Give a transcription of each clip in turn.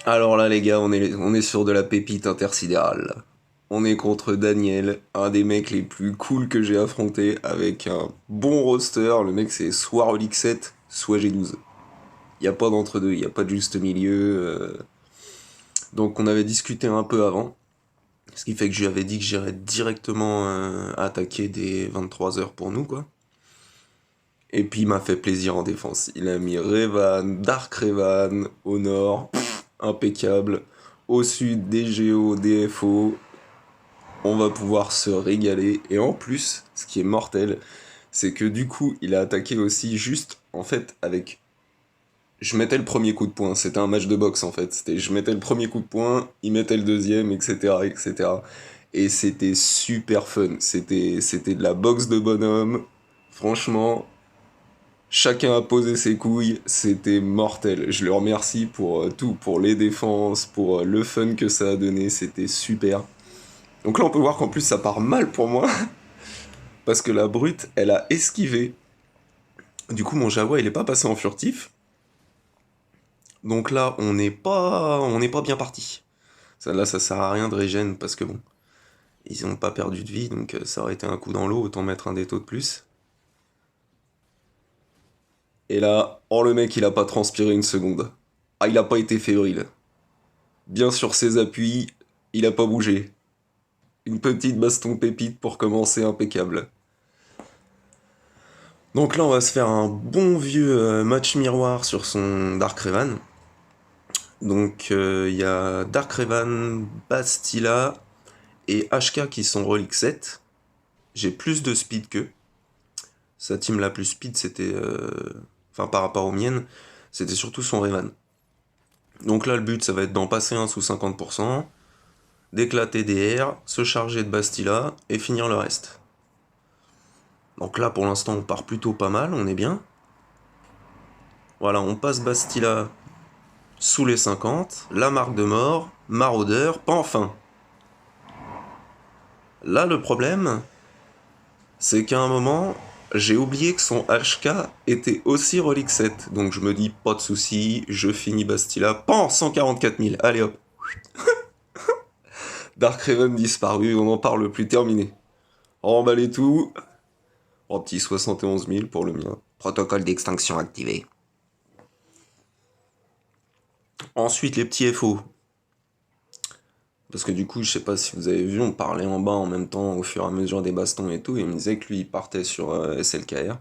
Alors là, les gars, on est sur de la pépite intersidérale. On est contre Daniel, un des mecs les plus cool que j'ai affronté, avec un bon roster. Le mec, c'est soit Relic 7, soit G12. Il n'y a pas d'entre-deux, il n'y a pas de juste milieu. Donc on avait discuté un peu avant, ce qui fait que je lui avais dit que j'irais directement attaquer des 23 heures pour nous, quoi. Et puis il m'a fait plaisir en défense. Il a mis Revan, Dark Revan au nord, impeccable. Au sud, des Géo, des FO. On va pouvoir se régaler. Et en plus, ce qui est mortel, c'est que du coup, il a attaqué aussi juste, en fait, avec... Je mettais le premier coup de poing, c'était un match de boxe en fait. Je mettais le premier coup de poing, il mettait le deuxième, etc. etc. Et c'était super fun. C'était de la boxe de bonhomme. Franchement, chacun a posé ses couilles, c'était mortel. Je le remercie pour tout, pour les défenses, pour le fun que ça a donné, c'était super. Donc là, on peut voir qu'en plus, ça part mal pour moi, parce que la brute, elle a esquivé. Du coup, mon Jaguar, il est pas passé en furtif. Donc là, on n'est pas bien parti. Là, ça sert à rien de régène, parce que bon, ils ont pas perdu de vie, donc ça aurait été un coup dans l'eau, autant mettre un déto de plus. Et là, oh le mec, il a pas transpiré une seconde. Ah, il a pas été fébrile. Bien sur ses appuis, il a pas bougé. Une petite baston pépite pour commencer impeccable. Donc là, on va se faire un bon vieux match miroir sur son Dark Revan. Donc il y a Dark Revan, Bastila et HK qui sont Relic 7. J'ai plus de speed qu'eux. Sa team la plus speed, c'était... Enfin, par rapport aux miennes, c'était surtout son Revan. Donc là, le but, ça va être d'en passer un sous 50%, d'éclater des R, se charger de Bastila et finir le reste. Donc là, pour l'instant, on part plutôt pas mal, on est bien. Voilà, on passe Bastila sous les 50, la marque de mort, maraudeur, pas enfin. Là, le problème, c'est qu'à un moment, j'ai oublié que son HK était aussi Relic 7. Donc je me dis, pas de soucis, je finis Bastila, pan, 144 000, allez hop. Darkraven disparu, on n'en parle plus, terminé. Remballer tout, oh, petit 71 000 pour le mien. Protocole d'extinction activé. Ensuite, les petits FO. Parce que du coup, je sais pas si vous avez vu, on parlait en bas en même temps au fur et à mesure des bastons et tout, et il me disait que lui, il partait sur SLKR.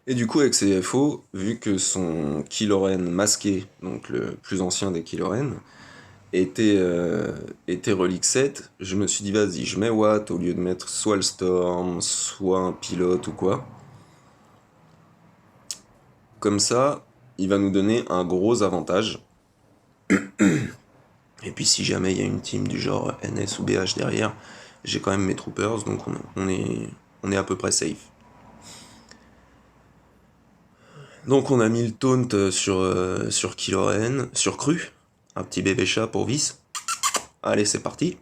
Et du coup, avec ses FO, vu que son Killoren masqué, donc le plus ancien des Killoren, était Relic 7, je me suis dit, vas-y, je mets Watt au lieu de mettre soit le Storm, soit un pilote ou quoi. Comme ça, il va nous donner un gros avantage. Et puis si jamais il y a une team du genre NS ou BH derrière, j'ai quand même mes troopers, donc on est à peu près safe. Donc on a mis le taunt sur Killoren, sur Cru, un petit bébé chat pour Vice. Allez, c'est parti.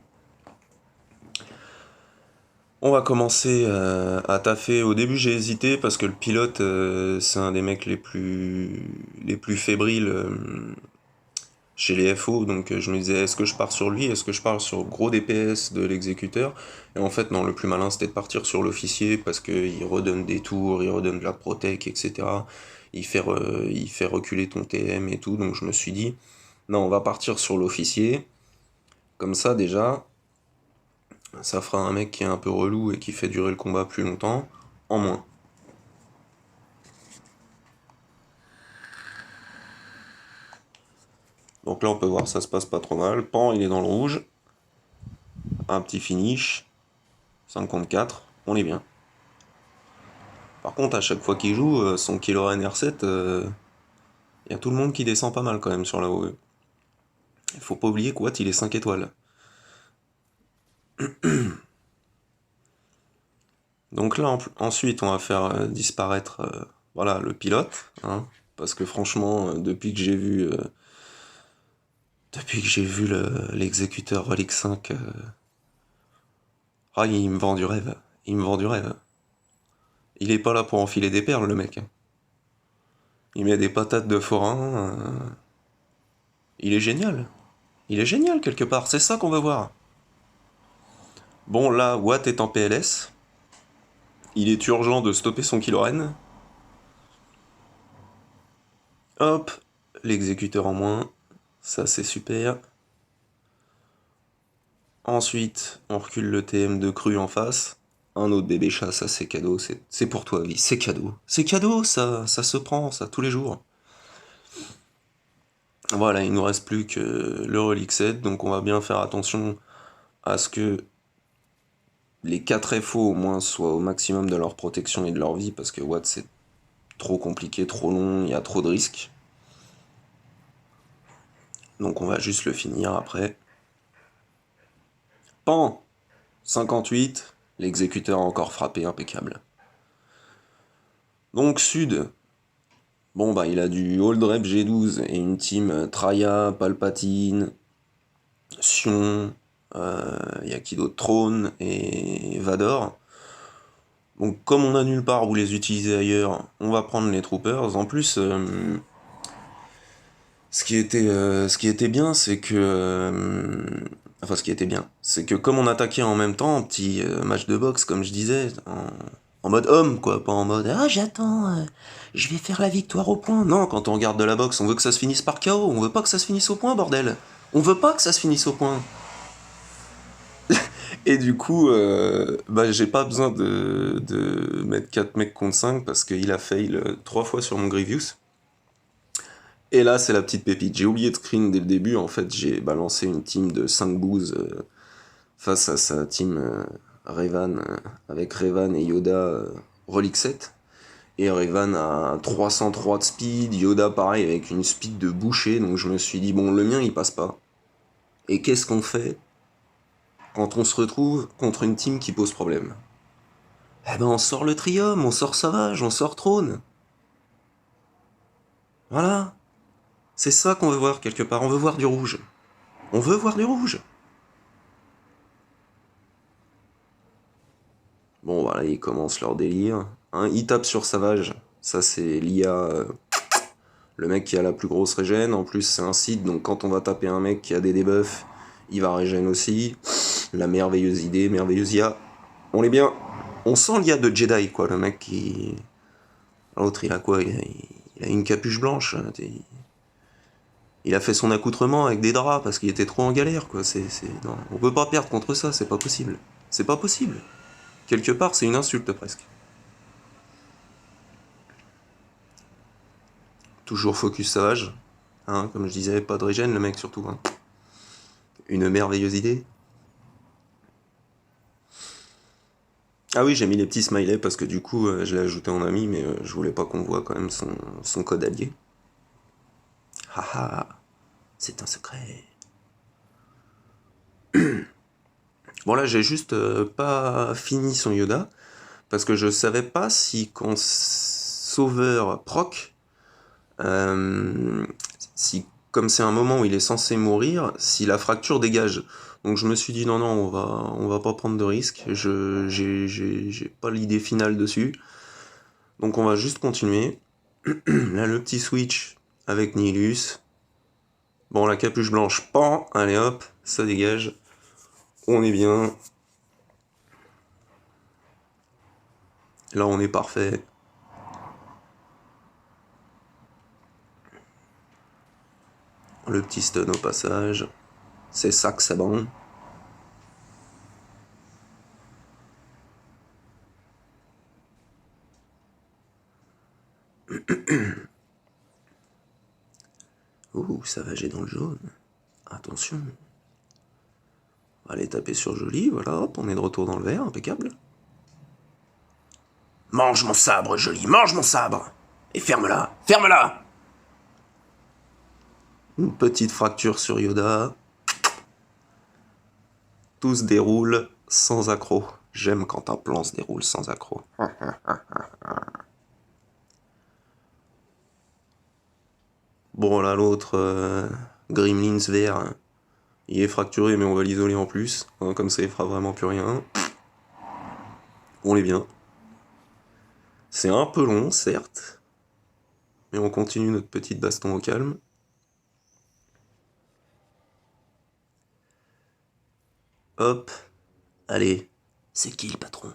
On va commencer à taffer. Au début, j'ai hésité parce que le pilote, c'est un des mecs les plus fébriles chez les FO. Donc je me disais, est-ce que je pars sur lui? Est-ce que je pars sur le gros DPS de l'exécuteur? Et en fait, non, le plus malin, c'était de partir sur l'officier parce qu'il redonne des tours, il redonne de la protec, etc. Il fait reculer ton TM et tout. Donc je me suis dit, non, on va partir sur l'officier. Comme ça, déjà, ça fera un mec qui est un peu relou et qui fait durer le combat plus longtemps, en moins. Donc là, on peut voir, ça se passe pas trop mal. Pan, il est dans le rouge. Un petit finish. 54, on est bien. Par contre, à chaque fois qu'il joue, son Killoren R7, il y a tout le monde qui descend pas mal quand même sur la OE. Il faut pas oublier que Watt, il est 5 étoiles. Donc là, ensuite, on va faire disparaître voilà, le pilote. Hein, parce que franchement, depuis que j'ai vu l'exécuteur Relic 5, ah, il me vend du rêve. Il me vend du rêve. Il est pas là pour enfiler des perles, le mec. Il met des patates de forain. Il est génial. Il est génial quelque part, c'est ça qu'on veut voir. Bon là, Watt est en PLS. Il est urgent de stopper son Kylo-Ren. Hop, l'exécuteur en moins. Ça c'est super. Ensuite, on recule le TM2 cru en face. Un autre bébé chat, ça c'est cadeau, c'est pour toi, vie, c'est cadeau. C'est cadeau, ça se prend, ça, tous les jours. Voilà, il nous reste plus que le Relic 7, donc on va bien faire attention à ce que les 4 FO au moins soient au maximum de leur protection et de leur vie, parce que Watt c'est trop compliqué, trop long, il y a trop de risques. Donc on va juste le finir après. Pan 58, l'exécuteur a encore frappé, impeccable. Donc Sud, bon bah il a du Old Rep G12 et une team Traya, Palpatine, Sion, il y a qui d'autre, Throne et Vador. Donc comme on a nulle part où les utiliser ailleurs, on va prendre les Troopers. En plus, ce qui était bien, c'est que... enfin, ce qui était bien, c'est que comme on attaquait en même temps, petit match de boxe, comme je disais, en mode homme, quoi, pas en mode «Ah, j'attends, je vais faire la victoire au point». Non, quand on regarde de la boxe, on veut que ça se finisse par KO, on veut pas que ça se finisse au point, bordel. On veut pas que ça se finisse au point. Et du coup, bah, j'ai pas besoin de mettre 4 mecs contre 5 parce qu'il a fail 3 fois sur mon Grievous. Et là, c'est la petite pépite. J'ai oublié de screen dès le début. En fait, j'ai balancé une team de 5 booze face à sa team Revan, avec Revan et Yoda Relic 7. Et Revan a 303 de speed, Yoda pareil avec une speed de boucher. Donc je me suis dit, bon, le mien il passe pas. Et qu'est-ce qu'on fait quand on se retrouve contre une team qui pose problème? Eh ben on sort le Trium, on sort Sauvage, on sort Trône. Voilà. C'est ça qu'on veut voir quelque part. On veut voir du rouge. On veut voir du rouge. Bon, voilà, ils commencent leur délire. Hein, ils tapent sur Savage. Ça, c'est l'IA, le mec qui a la plus grosse régène. En plus, c'est un site, donc quand on va taper un mec qui a des debuffs, il va régène aussi. La merveilleuse idée, merveilleuse IA. On est bien. On sent l'IA de Jedi, quoi. Le mec qui. L'autre, il a quoi il a une capuche blanche. Il a fait son accoutrement avec des draps parce qu'il était trop en galère, quoi. Non, on peut pas perdre contre ça, c'est pas possible. C'est pas possible. Quelque part, c'est une insulte presque. Toujours focus Savage. Hein, comme je disais, pas de régène, le mec surtout. Hein. Une merveilleuse idée. Ah oui, j'ai mis les petits smileys parce que du coup, je l'ai ajouté en ami, mais je voulais pas qu'on voit quand même son code allié. Haha, c'est un secret. Bon là, j'ai juste pas fini son Yoda parce que je savais pas si quand Sauveur proc, si comme c'est un moment où il est censé mourir, si la fracture dégage. Donc je me suis dit non non, on va pas prendre de risque. J'ai pas l'idée finale dessus. Donc on va juste continuer. Là le petit switch avec Nihilus. Bon la capuche blanche, pan, allez hop, ça dégage. On est bien. Là on est parfait. Le petit stun au passage. C'est ça que c'est bon. Ouh, ça va, j'ai dans le jaune. Attention. On va aller taper sur Joli, voilà, hop, on est de retour dans le vert, impeccable. Mange mon sabre, Joli, mange mon sabre. Et ferme-la, ferme-la. Une petite fracture sur Yoda. Tout se déroule sans accroc. J'aime quand un plan se déroule sans accroc. Bon, là, l'autre, Gremlins vert, il est fracturé, mais on va l'isoler en plus. Hein, comme ça, il fera vraiment plus rien. On est bien. C'est un peu long, certes. Mais on continue notre petite baston au calme. Hop, allez, c'est qui le patron?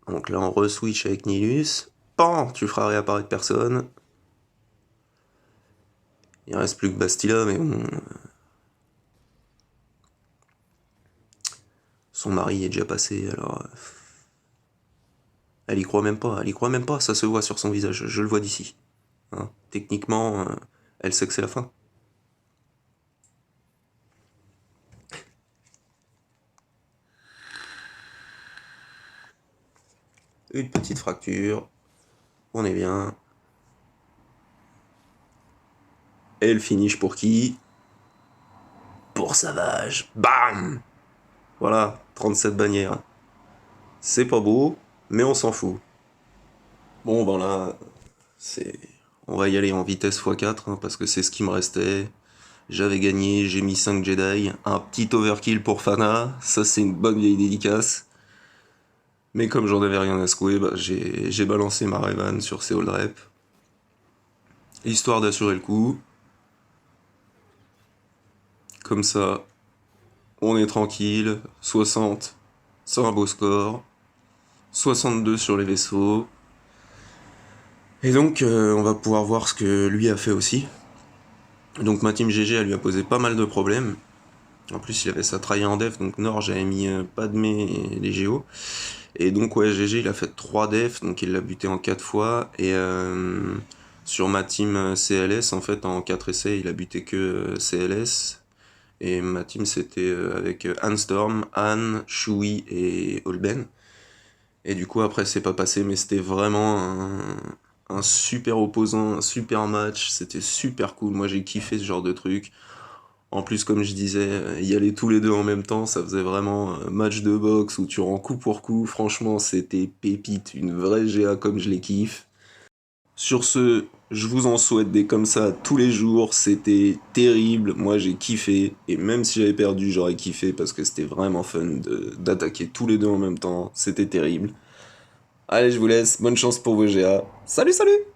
Donc là, on re-switch avec Nilus. Pan, tu feras réapparaître personne. Il reste plus que Bastila, mais bon. Son mari est déjà passé, alors. Elle y croit même pas, ça se voit sur son visage, je le vois d'ici. Hein. Techniquement, elle sait que c'est la fin. Une petite fracture, on est bien. Et le finish pour qui? Pour Savage. Bam! Voilà, 37 bannières. C'est pas beau, mais on s'en fout. Bon, ben là, c'est... On va y aller en vitesse x4, hein, parce que c'est ce qui me restait. J'avais gagné, j'ai mis 5 Jedi, un petit overkill pour Fana, ça c'est une bonne vieille dédicace. Mais comme j'en avais rien à secouer, bah, j'ai balancé ma Revan sur ces hold reps. Histoire d'assurer le coup. Comme ça, on est tranquille. 60, c'est un beau score. 62 sur les vaisseaux. Et donc, on va pouvoir voir ce que lui a fait aussi. Donc ma team GG, elle lui a posé pas mal de problèmes. En plus, il avait sa trahi en def, donc Nord, j'avais mis Padmé et les Géos. Et donc, ouais, GG, il a fait 3 defs, donc il l'a buté en 4 fois. Et sur ma team CLS, en fait, en 4 essais, il a buté que CLS. Et ma team, c'était avec Anstorm, Anne, Shui et Olben. Et du coup, après, c'est pas passé, mais c'était vraiment un super opposant, un super match. C'était super cool. Moi, j'ai kiffé ce genre de truc. En plus, comme je disais, y aller tous les deux en même temps, ça faisait vraiment un match de boxe où tu rends coup pour coup. Franchement, c'était pépite, une vraie GA comme je les kiffe. Sur ce, je vous en souhaite des comme ça tous les jours. C'était terrible. Moi, j'ai kiffé. Et même si j'avais perdu, j'aurais kiffé parce que c'était vraiment fun d'attaquer tous les deux en même temps. C'était terrible. Allez, je vous laisse. Bonne chance pour vos GA. Salut, salut!